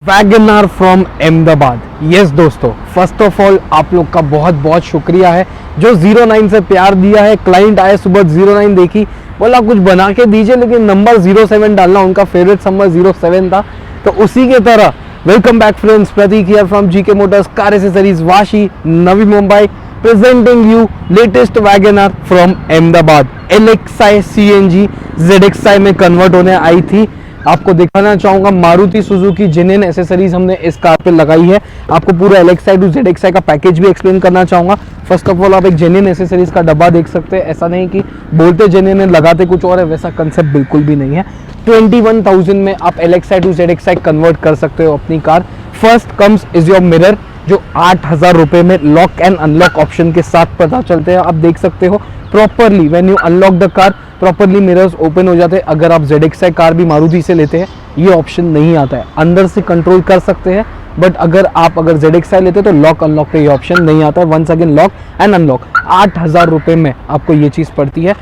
WagonR from Ahmedabad. Yes दोस्तों, first of all आप लोग का बहुत बहुत शुक्रिया है जो 09 से प्यार दिया है। क्लाइंट आए सुबह 09 देखी, बोला कुछ बना के दीजिए, लेकिन नंबर 07 डालना, उनका फेवरेट नंबर 07 था। तो उसी के तरह welcome back friends, Prateek here from GK motors car accessories Vashi, Navi Mumbai, presenting you latest Wagon R from Ahmedabad. LXi CNG ZXi में कन्वर्ट होने आई थी। आपको दिखाना चाहूंगा मारुति सुजुकी जेन्युइन एसेसरीज हमने इस कार पे लगाई है। आपको पूरा LXi टू ZXi का पैकेज भी एक्सप्लेन करना चाहूंगा। फर्स्ट ऑफ ऑल आप एक जेन्युइन एसेसरीज का डब्बा देख सकते हैं। ऐसा नहीं कि बोलते जेन्युइन है लगाते कुछ और है, वैसा कंसेप्ट बिल्कुल भी नहीं है। 21,000 में आप LXi टू ZXi कन्वर्ट कर सकते हो अपनी car. First comes is your mirror, जो 8,000 रुपए में लॉक एंड अनलॉक ऑप्शन के साथ पता चलते हैं। आप देख सकते हो properly when you unlock the car, properly mirrors open हो जाते हैं। अगर आप ZXi कार भी मारुति से लेते हैं, ये ऑप्शन नहीं आता है। अंदर से कंट्रोल कर सकते हैं, बट अगर ZXi लेते हैं तो लॉक अनलॉक पे ये ऑप्शन नहीं आता है। Once again lock and unlock 8,000 रुपए में आपको ये चीज पड़ती है।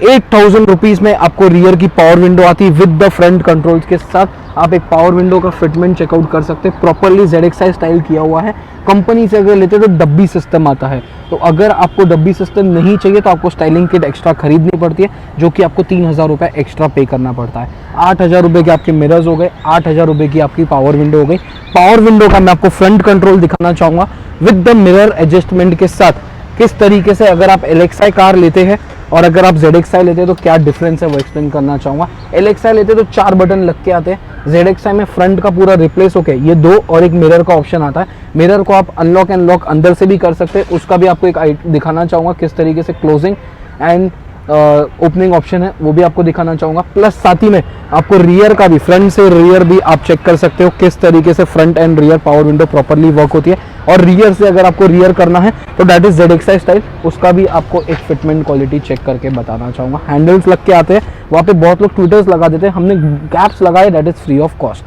8,000 रुपीज में आपको रियर की पावर विंडो आती है विद द फ्रंट कंट्रोल्स के साथ। आप एक पावर विंडो का फिटमेंट चेकआउट कर सकते हैं, प्रॉपरली ZXi स्टाइल किया हुआ है। कंपनी से अगर लेते तो डब्बी सिस्टम आता है, तो अगर आपको डब्बी सिस्टम नहीं चाहिए तो आपको स्टाइलिंग किट एक्स्ट्रा खरीदनी पड़ती है, जो कि आपको 3,000 रुपये एक्स्ट्रा पे करना पड़ता है। 8,000 रुपये के आपके मिरर्स हो गए, 8,000 रुपये की आपकी पावर विंडो हो गई। पावर विंडो का मैं आपको फ्रंट कंट्रोल दिखाना चाहूँगा विद द मिरर एडजस्टमेंट के साथ। किस तरीके से अगर आप LXi कार लेते हैं और अगर आप ZXi लेते हैं तो क्या डिफरेंस है वो एक्सप्लेन करना चाहूँगा। LXi लेते तो 4 बटन लग के आते हैं, ZXi में फ्रंट का पूरा रिप्लेस होके ये 2 और एक मिरर का ऑप्शन आता है। मिरर को आप अनलॉक एंड लॉक अंदर से भी कर सकते हैं, उसका भी आपको एक दिखाना चाहूँगा किस तरीके से क्लोजिंग एंड ओपनिंग ऑप्शन है, वो भी आपको दिखाना चाहूँगा। प्लस साथ ही में आपको रियर का भी, फ्रंट से रियर भी आप चेक कर सकते हो किस तरीके से front and rear power window properly work होती है। और रियर से अगर आपको रियर करना है तो दैट इज ZXi स्टाइल, उसका भी आपको एक फिटमेंट क्वालिटी चेक करके बताना चाहूँगा। हैंडल्स लग के आते हैं, वहाँ पे बहुत लोग ट्विटर्स लगा देते हैं, हमने कैप्स लगाए, that is free of cost.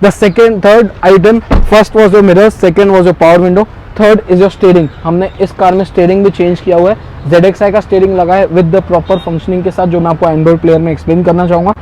The third item, first was your mirror, second was your power window, third is your steering. हमने इस कार में स्टीयरिंग भी चेंज किया हुआ है, ZXi का स्टीयरिंग लगा है विद द प्रॉपर फंक्शनिंग के साथ, जो मैं आपको एंड्रॉइड प्लेयर में एक्सप्लेन करना चाहूँगा।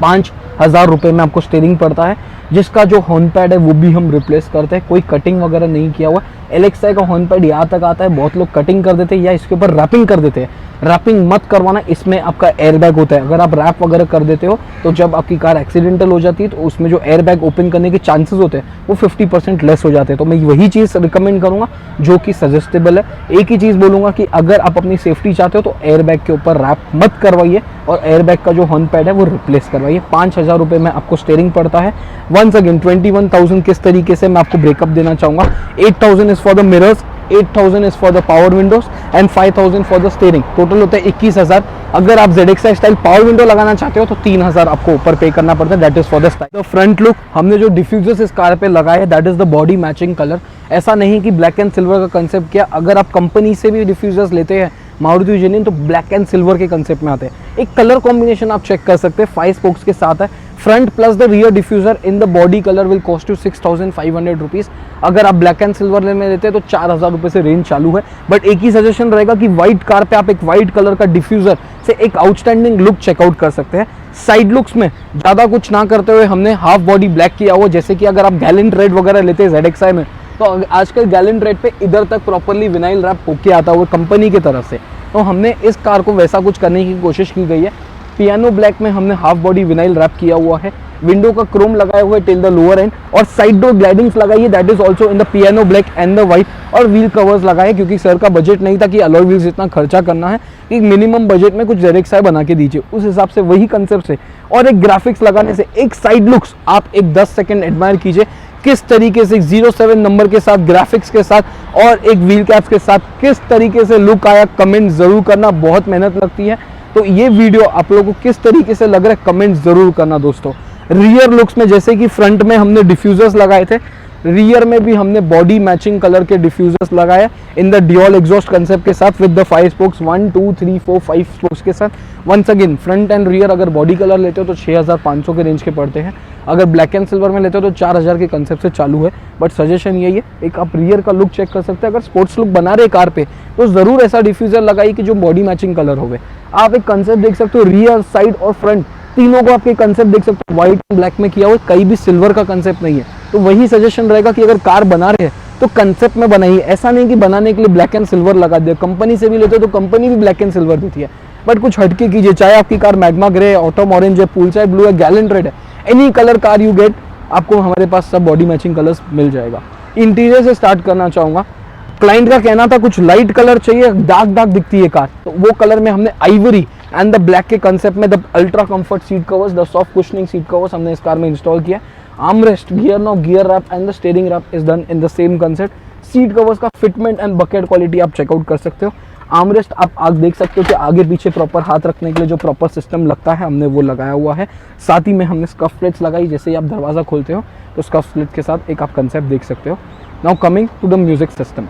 5,000 रुपये में आपको स्टीयरिंग पड़ता है, जिसका जो हॉर्न पैड है वो भी हम रिप्लेस करते हैं, कोई कटिंग वगैरह नहीं किया हुआ। LXi का हॉर्न पैड यहाँ तक आता है, बहुत लोग कटिंग कर देते हैं या इसके ऊपर रैपिंग कर देते हैं। रैपिंग मत करवाना, इसमें आपका एयरबैग होता है। अगर आप रैप वगैरह कर देते हो तो जब आपकी कार एक्सीडेंटल हो जाती है तो उसमें जो एयरबैग ओपन करने के चांसेस होते हैं वो 50% लेस हो जाते हैं। तो मैं वही चीज़ रिकमेंड करूँगा जो कि सजेस्टेबल है। एक ही चीज़ बोलूँगा कि अगर आप अपनी सेफ्टी चाहते हो तो एयरबैग के ऊपर रैप मत करवाइए और एयरबैग का जो हॉर्न पैड है वो रिप्लेस करवाइए। 5,000 रुपये में आपको स्टीयरिंग पड़ता है। वंस अगेन 21,000 किस तरीके से मैं आपको ब्रेकअप देना चाहूँगा। 8,000 is for the mirrors, 8,000 is for the power Windows and 5,000 for the steering. Total होता है 21,000। अगर आप ZXi स्टाइल पावर विंडो लगाना चाहते हो तो 3,000 आपको ऊपर पे करना पड़ता है, that is for the style. तो फ्रंट लुक हमने जो डिफ्यूजर्स इस कार पे लगाए हैं, that is the body matching colour. ऐसा नहीं कि ब्लैक एंड सिल्वर का कंसेप्ट किया। अगर आप कंपनी से भी डिफ्यूजर्स लेते हैं मारुति जेन्युइन तो ब्लैक एंड सिल्वर के कंसेप्ट में आते हैं। एक कलर कॉम्बिनेशन आप चेक कर सकते हैं, 5 स्पोक्स के साथ है। Front plus the rear diffuser in the body colour will cost you 6,500 rupees. अगर आप ब्लैक एंड सिल्वर में लेते हैं तो 4,000 रुपये से रेंज चालू है। बट एक ही सजेशन रहेगा कि व्हाइट कार पे आप एक व्हाइट कलर का डिफ्यूजर से एक आउटस्टैंडिंग लुक चेकआउट कर सकते हैं। साइड लुक्स में ज़्यादा कुछ ना करते हुए हमने हाफ बॉडी ब्लैक किया हुआ, जैसे कि अगर आप गैलेंट रेड वगैरह लेते हैं ZXi में तो आजकल गैलेंट रेड पे इधर तक प्रॉपरली विनाइल रैप होके आता हुआ कंपनी की तरफ से, तो हमने इस कार को वैसा कुछ करने की कोशिश की गई है। पियानो ब्लैक में हमने हाफ बॉडी विनाइल रैप किया हुआ है। विंडो का क्रोम लगाया हुआ है टिल द लोअर एंड, और साइड डोर ग्लाइडिंग्स लगाई है, that is also in the piano black and the white. और व्हील कवर्स लगाए क्योंकि सर का बजट नहीं था कि अलॉय व्हील्स इतना खर्चा करना है, एक मिनिमम बजट में कुछ ZXi बना के दीजिए, उस हिसाब से वही कंसेप्ट से। और एक ग्राफिक्स लगाने से एक साइड लुक्स आप एक 10 सेकेंड एडमायर कीजिए किस तरीके से 07 नंबर के साथ, ग्राफिक्स के साथ और एक व्हील कैप्स के साथ किस तरीके से लुक आया। कमेंट जरूर करना, बहुत मेहनत लगती है। तो ये वीडियो आप लोगों को किस तरीके से लग रहा है कमेंट जरूर करना दोस्तों। रियर लुक्स में जैसे कि फ्रंट में हमने डिफ्यूजर्स लगाए थे, रियर में भी हमने बॉडी मैचिंग कलर के डिफ्यूजर्स लगाए in the dual exhaust concept के साथ विद द 5 स्पोक्स, 1 2 3 4 5 स्पोक्स के साथ। Once again front and rear अगर बॉडी कलर लेते हो तो 6,500 के रेंज के पड़ते हैं। अगर ब्लैक एंड सिल्वर में लेते हो तो 4,000 के कंसेप्ट से चालू है। बट सजेशन यही है, एक आप रियर का लुक चेक कर सकते हैं। अगर स्पोर्ट्स लुक बना रहे कार पे तो जरूर ऐसा डिफ्यूजर लगाइए कि जो बॉडी मैचिंग कलर होवे। आप एक कंसेप्ट देख सकते हो, रियर साइड और फ्रंट तीनों को आपके कंसेप्ट देख सकते हो, व्हाइट एंड ब्लैक में किया हुआ, कहीं भी सिल्वर का कंसेप्ट नहीं है। तो वही सजेशन रहेगा कि अगर कार बना रहे हैं तो कंसेप्ट में बनाइए, ऐसा नहीं कि बनाने के लिए ब्लैक एंड सिल्वर लगा दिया। कंपनी से भी लेते हो तो कंपनी भी ब्लैक एंड सिल्वर देती है, बट कुछ हटके कीजिए। चाहे आपकी car magma grey, autumn orange है, पूल साइड ब्लू है, गैलेंट रेड है, any colour car you get, आपको हमारे पास सब बॉडी मैचिंग कलर्स मिल जाएगा। इंटीरियर से स्टार्ट करना चाहूँगा। क्लाइंट का कहना था कुछ लाइट कलर चाहिए, डार्क डार्क दिखती है कार, तो वो कलर में हमने आइवरी एंड द ब्लैक के कंसेप्ट में the ultra comfort seat covers, the soft cushioning seat covers हमने इस कार में इंस्टॉल किया। Armrest, gear knob, gear wrap and the steering wrap is done in the same concept. Seat covers का fitment and bucket quality आप check out कर सकते हो। Armrest आप आग देख सकते हो कि आगे पीछे प्रॉपर हाथ रखने के लिए जो प्रॉपर सिस्टम लगता है हमने वो लगाया हुआ है। साथ ही में हमने स्कफ प्लेट्स लगाई, जैसे ही आप दरवाज़ा खोलते हो तो स्कफ प्लेट के साथ एक आप कंसेप्ट देख सकते हो। Now coming to the music system.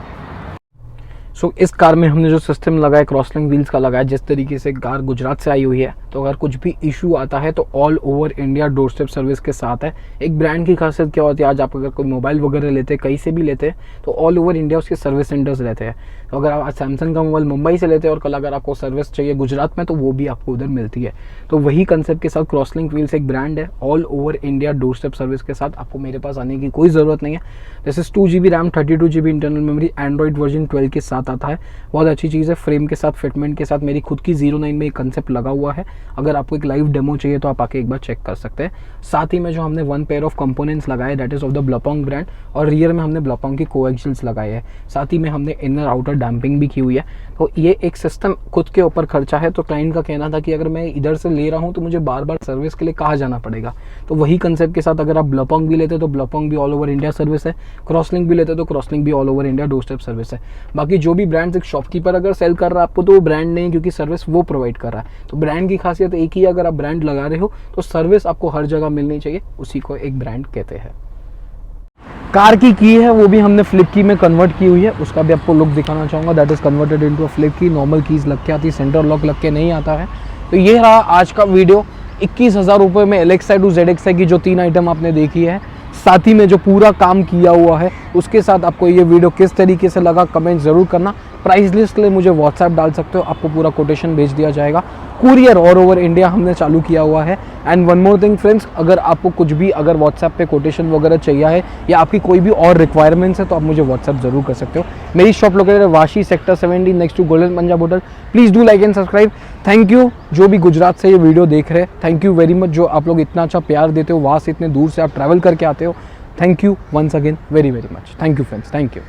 So इस कार में हमने जो सिस्टम लगाया क्रॉसलिंक व्हील्स का लगाया, जिस तरीके से कार गुजरात से आई हुई है तो अगर कुछ भी इशू आता है तो all over India door step service के साथ है। एक ब्रांड की खासियत क्या होती है, आज आप अगर कोई मोबाइल वगैरह लेते हैं, कहीं से भी लेते हैं तो ऑल ओवर इंडिया उसके सर्विस सेंटर्स रहते हैं। तो अगर आप आज सैमसंग का मोबाइल मुंबई से लेते हैं और कल अगर आपको सर्विस चाहिए गुजरात में तो वो भी आपको उधर मिलती है। तो वही कंसेप्ट के साथ क्रॉसलिंक व्हील्स एक ब्रांड है, all over India door step service के साथ आपको मेरे पास आने की कोई ज़रूरत नहीं है। This is 2GB RAM, 32GB internal memory, Android version 12 के साथ आता है। बहुत अच्छी चीज़ है। फ्रेम के साथ, फिटमेंट के साथ मेरी खुद की 09 में एक कंसेप्ट लगा हुआ है। अगर आपको एक लाइव डेमो चाहिए तो आप आके एक बार चेक कर सकते हैं। साथ ही में जो हमने वन पेयर ऑफ कंपोनेंट्स लगाए that is of the Blaupunkt brand, और रियर में हमने ब्लॉपोंग की कोएक्सियल्स लगाए हैं। साथ ही में हमने इनर आउटर डैम्पिंग भी की हुई है। तो ये एक सिस्टम खुद के ऊपर खर्चा है। तो क्लाइंट का कहना था कि अगर मैं इधर से ले रहा हूँ तो मुझे बार बार सर्विस के लिए कहाँ जाना पड़ेगा। तो वही कंसेप्ट के साथ अगर आप ब्लॉपोंग भी लेते तो ब्लॉपोंग भी ऑल ओवर इंडिया सर्विस है, क्रॉसलिंक भी लेते तो क्रॉसलिंक भी all over India door step service है। बाकी जो भी ब्रांड्स एक शॉपकीपर अगर सेल कर रहा है आपको तो वो ब्रांड नहीं, क्योंकि सर्विस वो प्रोवाइड कर रहा है। तो ब्रांड की खासियत एक ही है, अगर आप ब्रांड लगा रहे हो तो सर्विस आपको हर जगह मिलनी चाहिए, उसी को एक ब्रांड कहते हैं। कार की है वो भी हमने फ्लिप की में कन्वर्ट की हुई है, उसका भी आपको लुक दिखाना चाहूँगा। That is converted into a flip की। नॉर्मल कीज़ लग के आती, सेंटर लॉक लग के नहीं आता है। तो ये रहा आज का वीडियो। 21,000 रुपये में LXi टू ZXi की जो 3 आइटम आपने देखी है, साथ ही में जो पूरा काम किया हुआ है उसके साथ आपको ये वीडियो किस तरीके से लगा कमेंट ज़रूर करना। प्राइस लिस्ट के लिए मुझे व्हाट्सएप डाल सकते हो, आपको पूरा कोटेशन भेज दिया जाएगा। कुरियर ऑल ओवर इंडिया हमने चालू किया हुआ है। And one more thing friends, अगर आपको कुछ भी अगर व्हाट्सएप पे कोटेशन वगैरह चाहिए है या आपकी कोई भी और रिक्वायरमेंट्स है तो आप मुझे व्हाट्सएप जरूर कर सकते हो। मेरी शॉप लोकेटेड है Vashi sector 17 next to golden Punjab hotel. Please do like and subscribe. Thank you जो भी गुजरात से ये वीडियो देख रहे हैं, थैंक यू वेरी मच। जो आप लोग इतना अच्छा प्यार देते हो, वहाँ से इतने दूर से आप ट्रैवल करके आते हो, thank you once again very very much. Thank you friends, thank you.